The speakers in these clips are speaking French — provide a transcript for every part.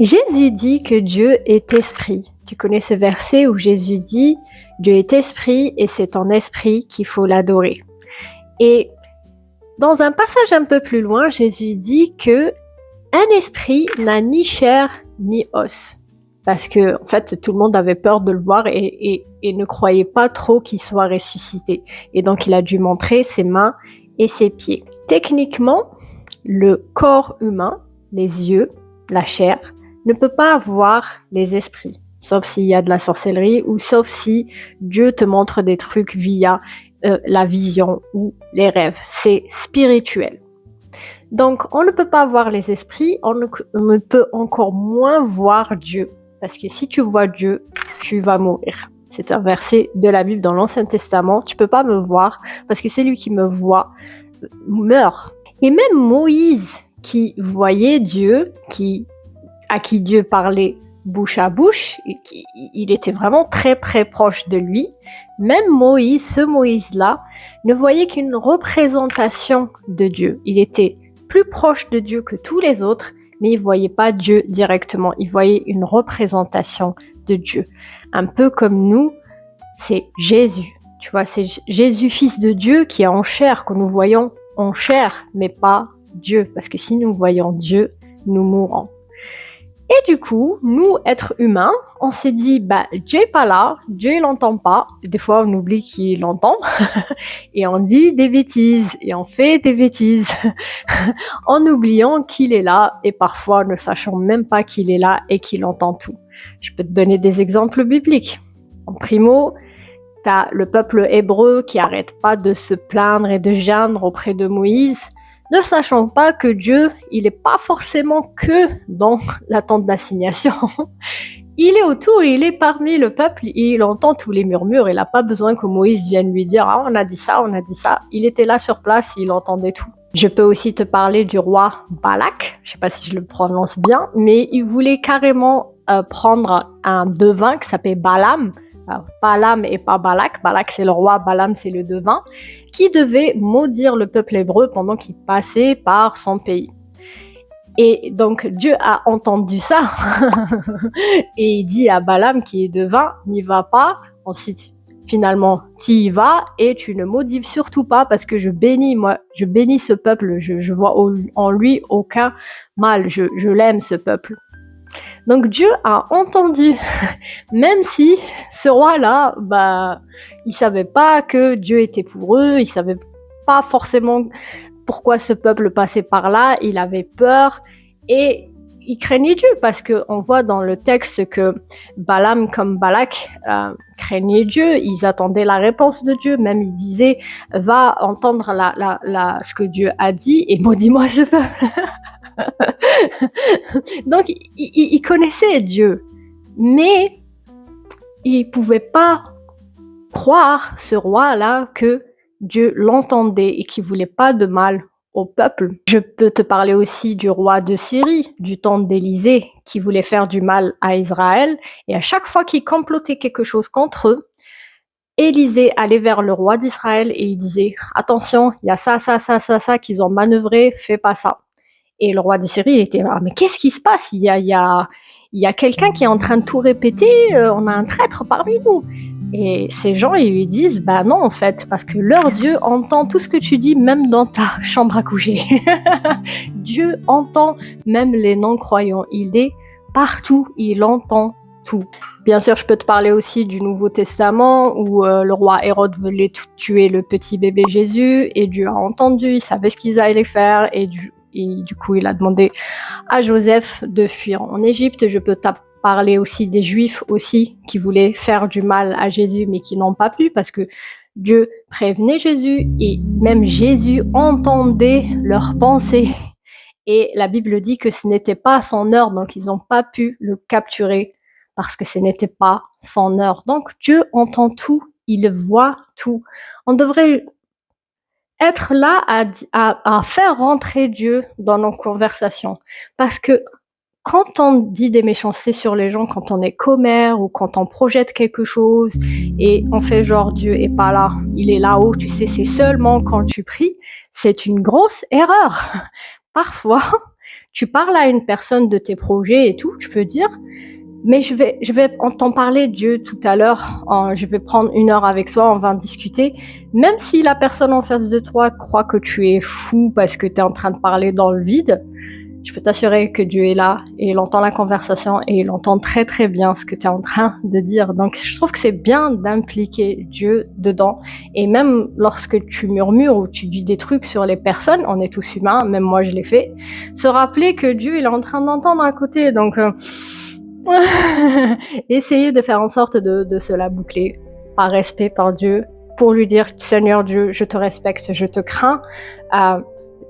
Jésus dit que Dieu est esprit. Tu connais ce verset où Jésus dit Dieu est esprit et c'est en esprit qu'il faut l'adorer. Et dans un passage un peu plus loin, Jésus dit que un esprit n'a ni chair ni os. Parce que, en fait, tout le monde avait peur de le voir et ne croyait pas trop qu'il soit ressuscité. Et donc, il a dû montrer ses mains et ses pieds. Techniquement, le corps humain, les yeux, la chair, ne peut pas avoir les esprits. Sauf s'il y a de la sorcellerie ou sauf si Dieu te montre des trucs via la vision ou les rêves. C'est spirituel. Donc, on ne peut pas voir les esprits, on ne peut encore moins voir Dieu. Parce que si tu vois Dieu, tu vas mourir. C'est un verset de la Bible dans l'Ancien Testament. Tu peux pas me voir parce que celui qui me voit meurt. Et même Moïse, qui voyait Dieu, à qui Dieu parlait bouche à bouche, il était vraiment très très proche de lui. Même Moïse, ce Moïse-là, ne voyait qu'une représentation de Dieu. Il était plus proche de Dieu que tous les autres, mais il voyait pas Dieu directement. Il voyait une représentation de Dieu. Un peu comme nous, c'est Jésus. Tu vois, c'est Jésus, fils de Dieu, qui est en chair, que nous voyons en chair, mais pas Dieu. Parce que si nous voyons Dieu, nous mourrons. Et du coup, nous, êtres humains, on s'est dit, Dieu est pas là, Dieu il l'entend pas. Des fois, on oublie qu'il l'entend et on dit des bêtises et on fait des bêtises en oubliant qu'il est là et parfois ne sachant même pas qu'il est là et qu'il entend tout. Je peux te donner des exemples bibliques. En primo, t'as le peuple hébreu qui arrête pas de se plaindre et de geindre auprès de Moïse, ne sachant pas que Dieu, il n'est pas forcément que dans la tente d'assignation. Il est autour, il est parmi le peuple, il entend tous les murmures, il n'a pas besoin que Moïse vienne lui dire « Ah, on a dit ça, on a dit ça ». Il était là sur place, il entendait tout. Je peux aussi te parler du roi Balak, je ne sais pas si je le prononce bien, mais il voulait carrément prendre un devin qui s'appelait Balaam, Balaam et pas Balak. Balak c'est le roi, Balaam c'est le devin, qui devait maudire le peuple hébreu pendant qu'il passait par son pays. Et donc Dieu a entendu ça et il dit à Balaam qui est devin, n'y va pas. Ensuite, finalement, tu y vas et tu ne maudis surtout pas parce que je bénis ce peuple, je vois en lui aucun mal, je l'aime ce peuple. Donc Dieu a entendu, même si ce roi-là, il savait pas que Dieu était pour eux, il savait pas forcément pourquoi ce peuple passait par là, il avait peur et il craignait Dieu parce qu'on voit dans le texte que Balaam comme Balak craignaient Dieu, ils attendaient la réponse de Dieu, même ils disaient va entendre ce que Dieu a dit et maudis-moi ce peuple. Donc, il connaissait Dieu, mais il ne pouvait pas croire, ce roi-là, que Dieu l'entendait et qu'il ne voulait pas de mal au peuple. Je peux te parler aussi du roi de Syrie, du temps d'Élisée, qui voulait faire du mal à Israël, et à chaque fois qu'il complotait quelque chose contre eux, Élisée allait vers le roi d'Israël et il disait « Attention, il y a ça qu'ils ont manœuvré, fais pas ça ». Et le roi de Syrie était là, mais qu'est-ce qui se passe? Il y a quelqu'un qui est en train de tout répéter, on a un traître parmi nous. Et ces gens, ils lui disent, non en fait, parce que leur Dieu entend tout ce que tu dis, même dans ta chambre à coucher. Dieu entend même les non-croyants, il est partout, il entend tout. Bien sûr, je peux te parler aussi du Nouveau Testament où le roi Hérode voulait tuer le petit bébé Jésus et Dieu a entendu, il savait ce qu'ils allaient faire et du coup, il a demandé à Joseph de fuir en Égypte. Je peux parler aussi des Juifs aussi qui voulaient faire du mal à Jésus mais qui n'ont pas pu parce que Dieu prévenait Jésus et même Jésus entendait leurs pensées. Et la Bible dit que ce n'était pas son heure, donc ils n'ont pas pu le capturer parce que ce n'était pas son heure. Donc Dieu entend tout, il voit tout. On devrait être là à faire rentrer Dieu dans nos conversations. Parce que quand on dit des méchancetés sur les gens, quand on est commère ou quand on projette quelque chose et on fait genre Dieu est pas là, il est là-haut, tu sais, c'est seulement quand tu pries, c'est une grosse erreur. Parfois, Tu parles à une personne de tes projets et tout, tu peux dire, mais je vais t'en parler, Dieu, tout à l'heure. Je vais prendre 1 heure avec toi, on va en discuter. Même si la personne en face de toi croit que tu es fou parce que tu es en train de parler dans le vide, je peux t'assurer que Dieu est là et il entend la conversation et il entend très très bien ce que tu es en train de dire. Donc je trouve que c'est bien d'impliquer Dieu dedans. Et même lorsque tu murmures ou tu dis des trucs sur les personnes, on est tous humains, même moi je l'ai fait, se rappeler que Dieu il est en train d'entendre à côté. Donc essayez de faire en sorte de se la boucler par respect par Dieu, pour lui dire, Seigneur Dieu, je te respecte, je te crains,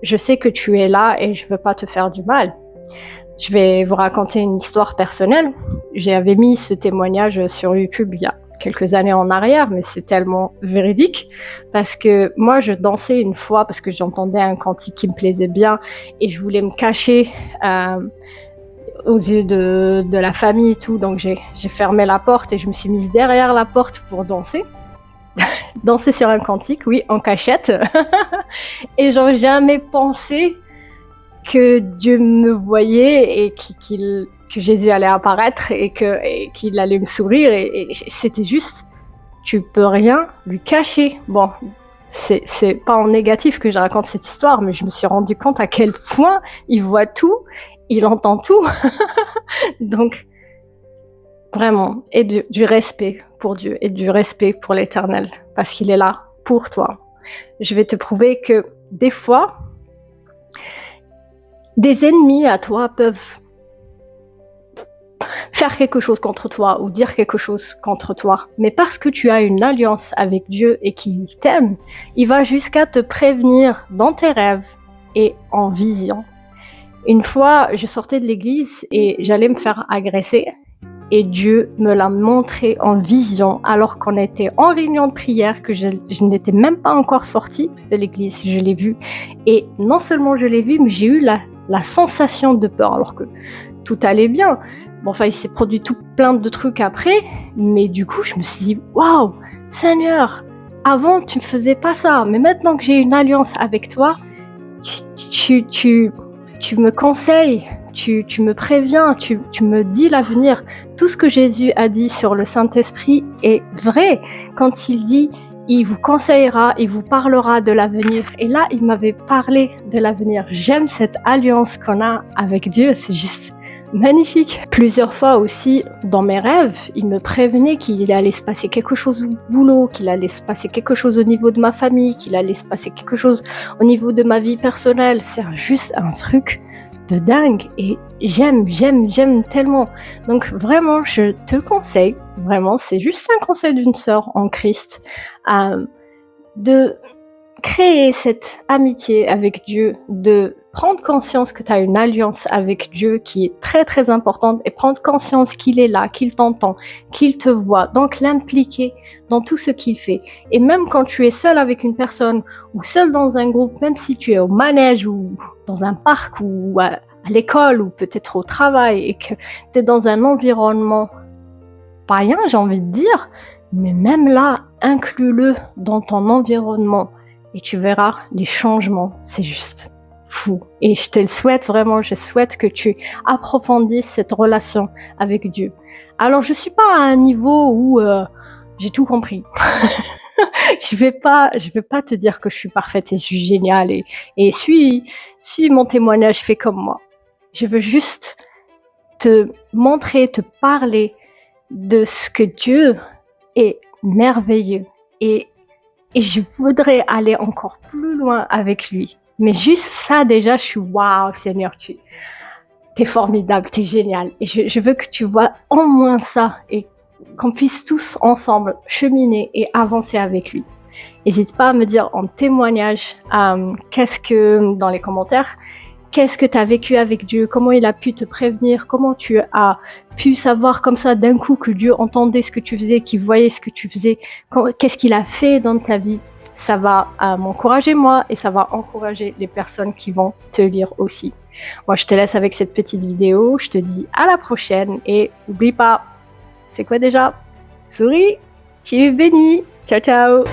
je sais que tu es là et je veux pas te faire du mal. Je vais vous raconter une histoire personnelle. J'avais mis ce témoignage sur YouTube il y a quelques années en arrière, mais c'est tellement véridique, parce que moi je dansais une fois parce que j'entendais un cantique qui me plaisait bien et je voulais me cacher aux yeux de la famille et tout, donc j'ai fermé la porte et je me suis mise derrière la porte pour danser. Danser sur un cantique, oui, en cachette. Et j'aurais jamais pensé que Dieu me voyait et que Jésus allait apparaître et qu'il allait me sourire. Et c'était juste, tu peux rien lui cacher. Bon, c'est pas en négatif que je raconte cette histoire, mais je me suis rendu compte à quel point il voit tout, il entend tout. Donc, vraiment, et du respect pour Dieu et du respect pour l'Éternel, parce qu'il est là pour toi. Je vais te prouver que des fois, des ennemis à toi peuvent faire quelque chose contre toi ou dire quelque chose contre toi, mais parce que tu as une alliance avec Dieu et qu'il t'aime, il va jusqu'à te prévenir dans tes rêves et en vision. Une fois, je sortais de l'église et j'allais me faire agresser. Et Dieu me l'a montré en vision alors qu'on était en réunion de prière, que je n'étais même pas encore sortie de l'église, je l'ai vu. Et non seulement je l'ai vu, mais j'ai eu la sensation de peur alors que tout allait bien. Bon, enfin, il s'est produit tout plein de trucs après, mais du coup, je me suis dit, waouh, Seigneur, avant tu ne faisais pas ça, mais maintenant que j'ai une alliance avec toi, tu me conseilles. Tu me préviens, tu me dis l'avenir. Tout ce que Jésus a dit sur le Saint-Esprit est vrai. Quand il dit, il vous conseillera, il vous parlera de l'avenir. Et là, il m'avait parlé de l'avenir. J'aime cette alliance qu'on a avec Dieu. C'est juste magnifique. Plusieurs fois aussi, dans mes rêves, il me prévenait qu'il allait se passer quelque chose au boulot, qu'il allait se passer quelque chose au niveau de ma famille, qu'il allait se passer quelque chose au niveau de ma vie personnelle. C'est juste un truc de dingue et j'aime tellement. Donc vraiment, je te conseille, vraiment, c'est juste un conseil d'une sœur en Christ, de créer cette amitié avec Dieu, de prendre conscience que tu as une alliance avec Dieu qui est très très importante et prendre conscience qu'il est là, qu'il t'entend, qu'il te voit, donc l'impliquer dans tout ce qu'il fait. Et même quand tu es seul avec une personne ou seul dans un groupe, même si tu es au manège ou dans un parc ou à l'école ou peut-être au travail et que tu es dans un environnement païen, j'ai envie de dire, mais même là, inclus-le dans ton environnement et tu verras les changements, c'est juste fou. Et je te le souhaite vraiment, je souhaite que tu approfondisses cette relation avec Dieu. Alors je suis pas à un niveau où j'ai tout compris. Je vais pas te dire que je suis parfaite et je suis géniale et suis mon témoignage, fais comme moi. Je veux juste te montrer, te parler de ce que Dieu est merveilleux et je voudrais aller encore plus loin avec lui. Mais juste ça déjà, je suis waouh Seigneur, t'es formidable, t'es génial. Et je veux que tu vois au moins ça et qu'on puisse tous ensemble cheminer et avancer avec lui. N'hésite pas à me dire en témoignage dans les commentaires, qu'est-ce que tu as vécu avec Dieu, comment il a pu te prévenir, comment tu as pu savoir comme ça d'un coup que Dieu entendait ce que tu faisais, qu'il voyait ce que tu faisais, qu'est-ce qu'il a fait dans ta vie. Ça va m'encourager moi et ça va encourager les personnes qui vont te lire aussi. Moi je te laisse avec cette petite vidéo, je te dis à la prochaine et n'oublie pas, c'est quoi déjà? Souris, tu es béni, ciao ciao.